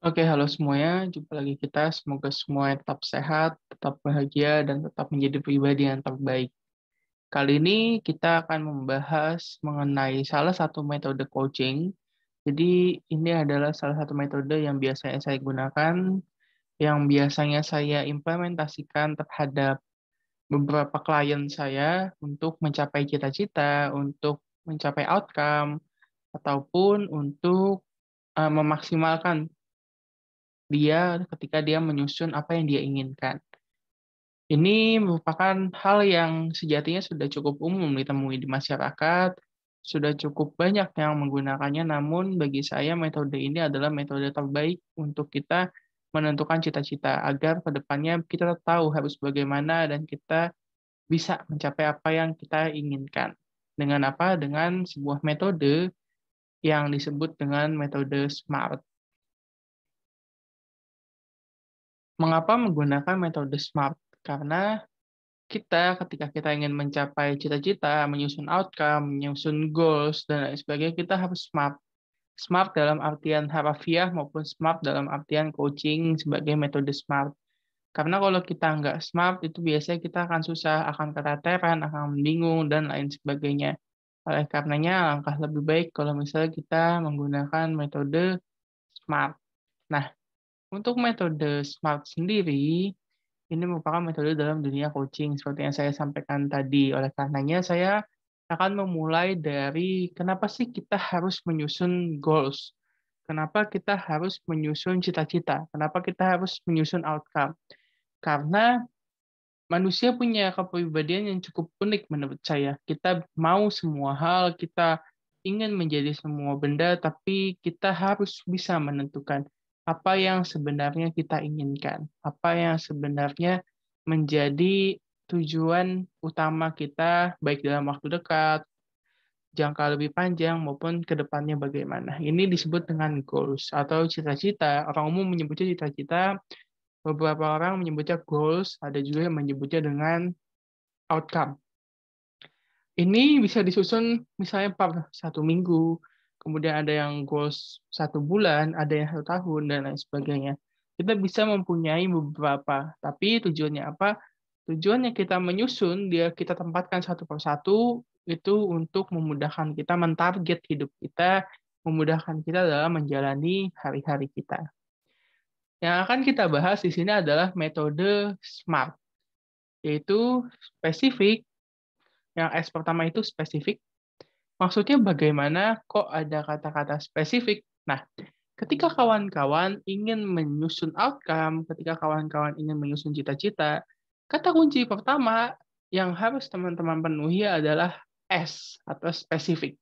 Oke, halo semuanya. Jumpa lagi kita. Semoga semuanya tetap sehat, tetap bahagia, dan tetap menjadi pribadi yang terbaik. Kali ini kita akan membahas mengenai salah satu metode coaching. Jadi, ini adalah salah satu metode yang biasanya saya gunakan, yang biasanya saya implementasikan terhadap beberapa klien saya untuk mencapai cita-cita, untuk mencapai outcome, ataupun untuk memaksimalkan dia ketika dia menyusun apa yang dia inginkan. Ini merupakan hal yang sejatinya sudah cukup umum ditemui di masyarakat, sudah cukup banyak yang menggunakannya, namun bagi saya metode ini adalah metode terbaik untuk kita menentukan cita-cita, agar ke depannya kita tahu harus bagaimana dan kita bisa mencapai apa yang kita inginkan. Dengan apa? Dengan sebuah metode yang disebut dengan metode SMART. Mengapa menggunakan metode SMART? Karena kita ketika kita ingin mencapai cita-cita, menyusun outcome, menyusun goals, dan lain sebagainya, kita harus SMART. SMART dalam artian harafiah maupun SMART dalam artian coaching sebagai metode SMART. Karena kalau kita nggak SMART, itu biasanya kita akan susah, akan keteteran, akan bingung, dan lain sebagainya. Oleh karenanya, langkah lebih baik kalau misalnya kita menggunakan metode SMART. Nah, untuk metode SMART sendiri, ini merupakan metode dalam dunia coaching seperti yang saya sampaikan tadi. Oleh karenanya, saya akan memulai dari kenapa sih kita harus menyusun goals? Kenapa kita harus menyusun cita-cita? Kenapa kita harus menyusun outcome? Karena manusia punya kepribadian yang cukup unik menurut saya. Kita mau semua hal, kita ingin menjadi semua benda, tapi kita harus bisa menentukan apa yang sebenarnya kita inginkan, apa yang sebenarnya menjadi tujuan utama kita, baik dalam waktu dekat, jangka lebih panjang, maupun ke depannya bagaimana. Ini disebut dengan goals atau cita-cita. Orang umum menyebutnya cita-cita, beberapa orang menyebutnya goals, ada juga yang menyebutnya dengan outcome. Ini bisa disusun misalnya per 1 minggu, kemudian ada yang goals 1 bulan, ada yang 1 tahun, dan lain sebagainya. Kita bisa mempunyai beberapa, tapi tujuannya apa? Tujuannya kita menyusun, dia kita tempatkan satu persatu, itu untuk memudahkan kita mentarget hidup kita, memudahkan kita dalam menjalani hari-hari kita. Yang akan kita bahas di sini adalah metode SMART, yaitu spesifik. Yang S pertama itu spesifik. Maksudnya bagaimana kok ada kata-kata spesifik? Nah, ketika kawan-kawan ingin menyusun outcome, ketika kawan-kawan ingin menyusun cita-cita, kata kunci pertama yang harus teman-teman penuhi adalah S atau spesifik.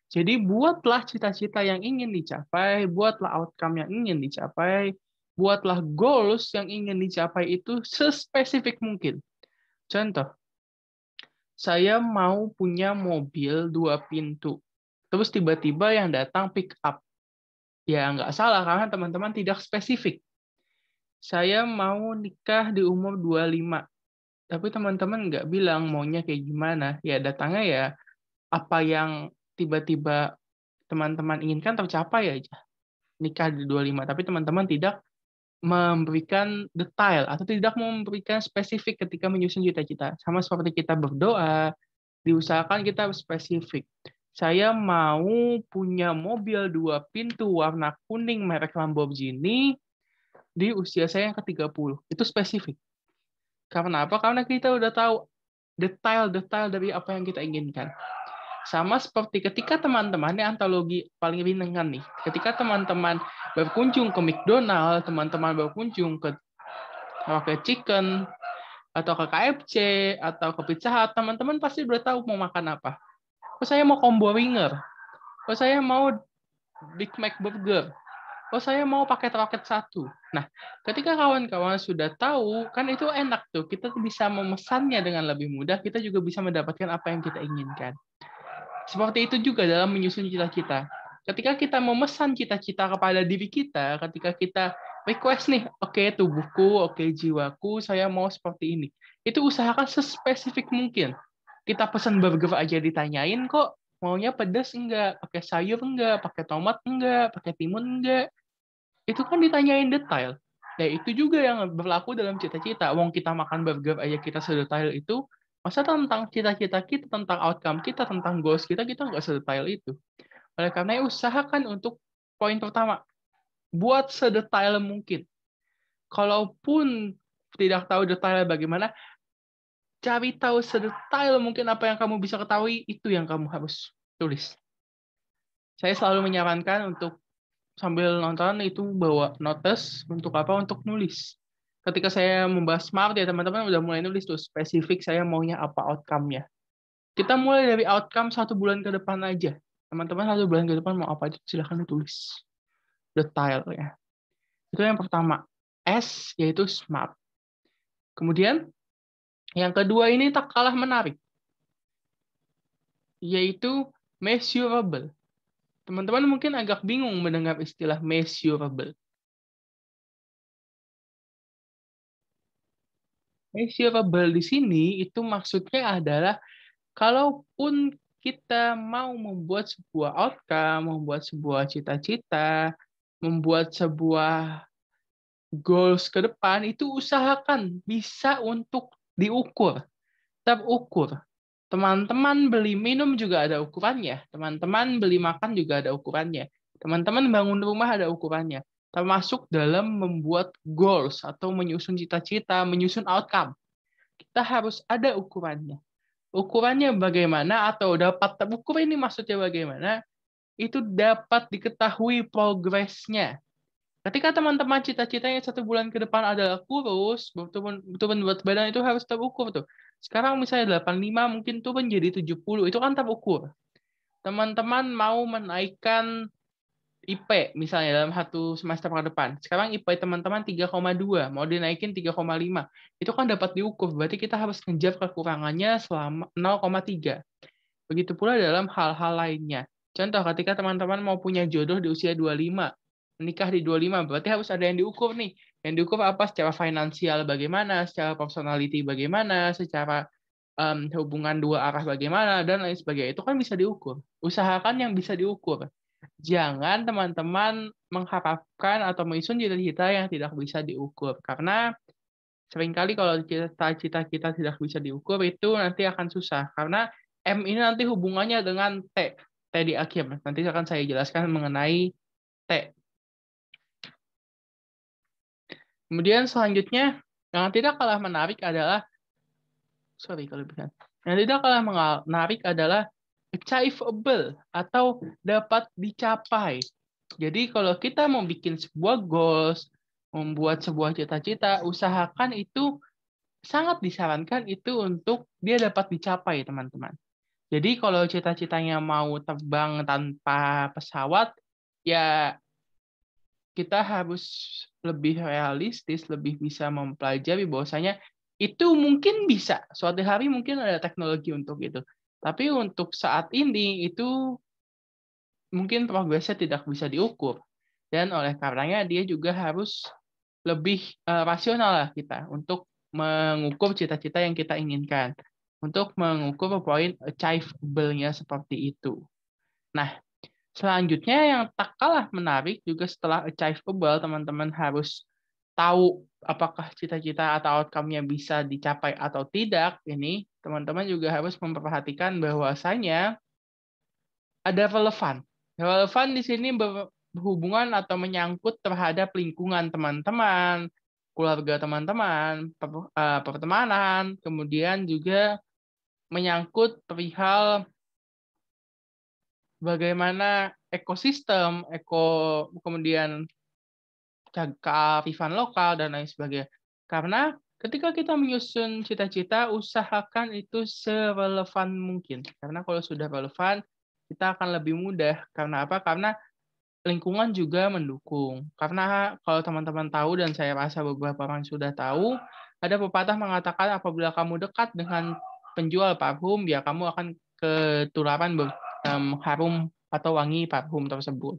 Jadi buatlah cita-cita yang ingin dicapai, buatlah outcome yang ingin dicapai, buatlah goals yang ingin dicapai itu sespesifik mungkin. Contoh, saya mau punya mobil 2 pintu. Terus tiba-tiba yang datang pick up. Ya nggak salah karena teman-teman tidak spesifik. Saya mau nikah di umur 25. Tapi teman-teman nggak bilang maunya kayak gimana. Ya datangnya ya apa yang tiba-tiba teman-teman inginkan tercapai aja. Nikah di 25. Tapi teman-teman tidak memberikan detail atau tidak memberikan spesifik ketika menyusun cita-cita. Sama seperti kita berdoa, diusahakan kita spesifik. Saya mau punya mobil 2 pintu warna kuning merek Lamborghini di usia saya yang ke-30. Itu spesifik. Karena apa? Karena kita udah tahu detail-detail dari apa yang kita inginkan. Sama seperti ketika teman-teman, ini antologi paling ringan nih. Ketika teman-teman berkunjung ke McDonald, teman-teman berkunjung ke Rocket Chicken, atau ke KFC, atau ke Pizza Hut, teman-teman pasti udah tahu mau makan apa. Oh, saya mau combo ringer. Oh, saya mau Big Mac Burger. Oh, saya mau paket roket 1. Nah, ketika kawan-kawan sudah tahu, kan itu enak tuh. Kita bisa memesannya dengan lebih mudah. Kita juga bisa mendapatkan apa yang kita inginkan. Seperti itu juga dalam menyusun cita-cita. Ketika kita memesan cita-cita kepada diri kita, ketika kita request nih, oke, tubuhku, oke, jiwaku, saya mau seperti ini. Itu usahakan sespesifik mungkin. Kita pesan burger aja ditanyain kok, maunya pedas enggak, pakai sayur enggak, pakai tomat enggak, pakai timun enggak. itu kan ditanyain detail. Ya itu juga yang berlaku dalam cita-cita. Wong kita makan burger aja kita sedetail itu, masa tentang cita-cita kita, tentang outcome kita, tentang goals kita nggak sedetail itu. Oleh karena itu, usahakan untuk poin pertama, buat sedetail mungkin. Kalaupun tidak tahu detailnya bagaimana, cari tahu sedetail mungkin apa yang kamu bisa ketahui, itu yang kamu harus tulis. Saya selalu menyarankan untuk sambil nonton itu bawa notes untuk apa? Untuk nulis. Ketika saya membahas SMART ya teman-teman udah mulai nulis tuh spesifik saya maunya apa outcome-nya. Kita mulai dari outcome 1 bulan ke depan aja. Teman-teman 1 bulan ke depan mau apa aja silahkan ditulis detail ya. Itu yang pertama. S yaitu SMART. Kemudian yang kedua ini tak kalah menarik, yaitu measurable. Teman-teman mungkin agak bingung mendengar istilah measurable. Measurable di sini itu maksudnya adalah kalaupun kita mau membuat sebuah outcome, membuat sebuah cita-cita, membuat sebuah goals ke depan, itu usahakan bisa untuk diukur, terukur. Teman-teman beli minum juga ada ukurannya. Teman-teman beli makan juga ada ukurannya. Teman-teman bangun rumah ada ukurannya. Termasuk dalam membuat goals atau menyusun cita-cita, menyusun outcome. Kita harus ada ukurannya. Ukurannya bagaimana atau dapat terukur ini maksudnya bagaimana? Itu dapat diketahui progresnya. Ketika teman-teman cita-citanya 1 bulan ke depan adalah kurus, turun berat badan itu harus terukur tuh. Sekarang misalnya 85 mungkin turun jadi 70, itu kan terukur. Teman-teman mau menaikkan IP misalnya dalam 1 semester ke depan. Sekarang IP teman-teman 3,2, mau dinaikin 3,5. Itu kan dapat diukur, berarti kita harus ngejar kekurangannya selama 0,3. Begitu pula dalam hal-hal lainnya. Contoh, ketika teman-teman mau punya jodoh di usia 25, menikah di 25, berarti harus ada yang diukur nih. Yang diukur apa? Secara finansial bagaimana, secara personality bagaimana, secara hubungan dua arah bagaimana, dan lain sebagainya. Itu kan bisa diukur. Usahakan yang bisa diukur. Jangan teman-teman mengharapkan atau menyusun cita-cita yang tidak bisa diukur. Karena seringkali kalau cita-cita kita tidak bisa diukur, itu nanti akan susah. Karena M ini nanti hubungannya dengan T. T di akhir. Nanti akan saya jelaskan mengenai T. Kemudian selanjutnya, yang tidak kalah menarik adalah, yang tidak kalah menarik adalah achievable atau dapat dicapai. Jadi kalau kita mau bikin sebuah goals, membuat sebuah cita-cita, usahakan itu sangat disarankan itu untuk dia dapat dicapai, teman-teman. Jadi kalau cita-citanya mau terbang tanpa pesawat, ya kita harus lebih realistis, lebih bisa mempelajari bahwasanya itu mungkin bisa. Suatu hari mungkin ada teknologi untuk itu. Tapi untuk saat ini itu mungkin progresnya tidak bisa diukur. Dan oleh karenanya dia juga harus lebih rasional lah kita untuk mengukur cita-cita yang kita inginkan. Untuk mengukur poin achievable-nya seperti itu. Nah, selanjutnya yang tak kalah menarik juga setelah achievable, teman-teman harus tahu apakah cita-cita atau outcome-nya bisa dicapai atau tidak. Ini teman-teman juga harus memperhatikan bahwasanya ada relevan. Relevan di sini berhubungan atau menyangkut terhadap lingkungan teman-teman, keluarga teman-teman, pertemanan, kemudian juga menyangkut perihal bagaimana ekosistem, kemudian kearifan lokal, dan lain sebagainya. Karena ketika kita menyusun cita-cita, usahakan itu serelevan mungkin. Karena kalau sudah relevan, kita akan lebih mudah. Karena apa? Karena lingkungan juga mendukung. Karena kalau teman-teman tahu, dan saya rasa beberapa orang sudah tahu, ada pepatah mengatakan apabila kamu dekat dengan penjual parfum, ya kamu akan ketularan harum atau wangi parfum tersebut.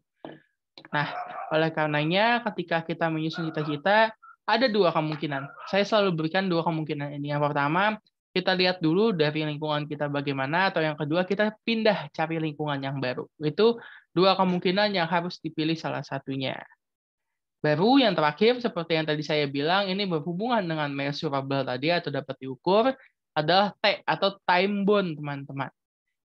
Nah, oleh karenanya ketika kita menyusun cita-cita, ada 2 kemungkinan. Saya selalu berikan 2 kemungkinan ini. Yang pertama, kita lihat dulu dari lingkungan kita bagaimana, atau yang kedua, kita pindah cari lingkungan yang baru. Itu 2 kemungkinan yang harus dipilih salah satunya. Baru yang terakhir, seperti yang tadi saya bilang, ini berhubungan dengan measurable tadi atau dapat diukur, adalah T atau time bound, teman-teman.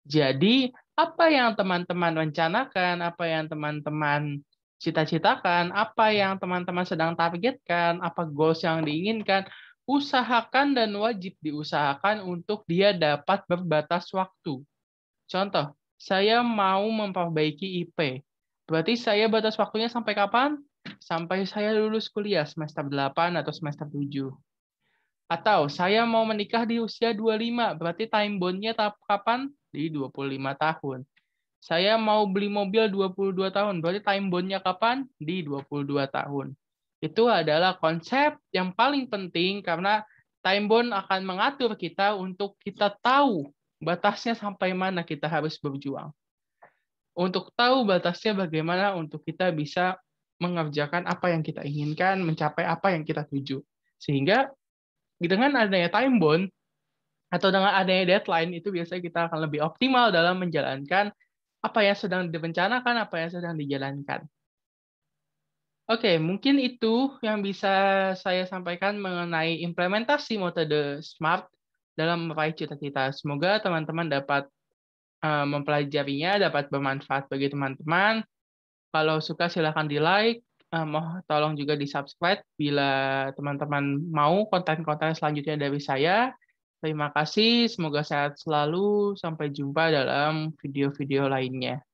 Jadi, apa yang teman-teman rencanakan, apa yang teman-teman cita-citakan, apa yang teman-teman sedang targetkan, apa goals yang diinginkan, usahakan dan wajib diusahakan untuk dia dapat berbatas waktu. Contoh, saya mau memperbaiki IP. Berarti saya batas waktunya sampai kapan? Sampai saya lulus kuliah semester 8 atau semester 7. Atau saya mau menikah di usia 25, berarti time bond-nya kapan? Di 25 tahun. Saya mau beli mobil 22 tahun, berarti time bond-nya kapan? Di 22 tahun. Itu adalah konsep yang paling penting karena time bond akan mengatur kita untuk kita tahu batasnya sampai mana kita harus berjuang. Untuk tahu batasnya bagaimana untuk kita bisa mengerjakan apa yang kita inginkan, mencapai apa yang kita tuju. Sehingga dengan adanya time bond atau dengan adanya deadline itu biasanya kita akan lebih optimal dalam menjalankan apa yang sedang direncanakan, apa yang sedang dijalankan. Oke, mungkin itu yang bisa saya sampaikan mengenai implementasi metode SMART dalam meraih cita-cita. Semoga teman-teman dapat mempelajarinya, dapat bermanfaat bagi teman-teman. Kalau suka silahkan di-like, tolong juga di-subscribe bila teman-teman mau konten-konten selanjutnya dari saya. Terima kasih, semoga sehat selalu. Sampai jumpa dalam video-video lainnya.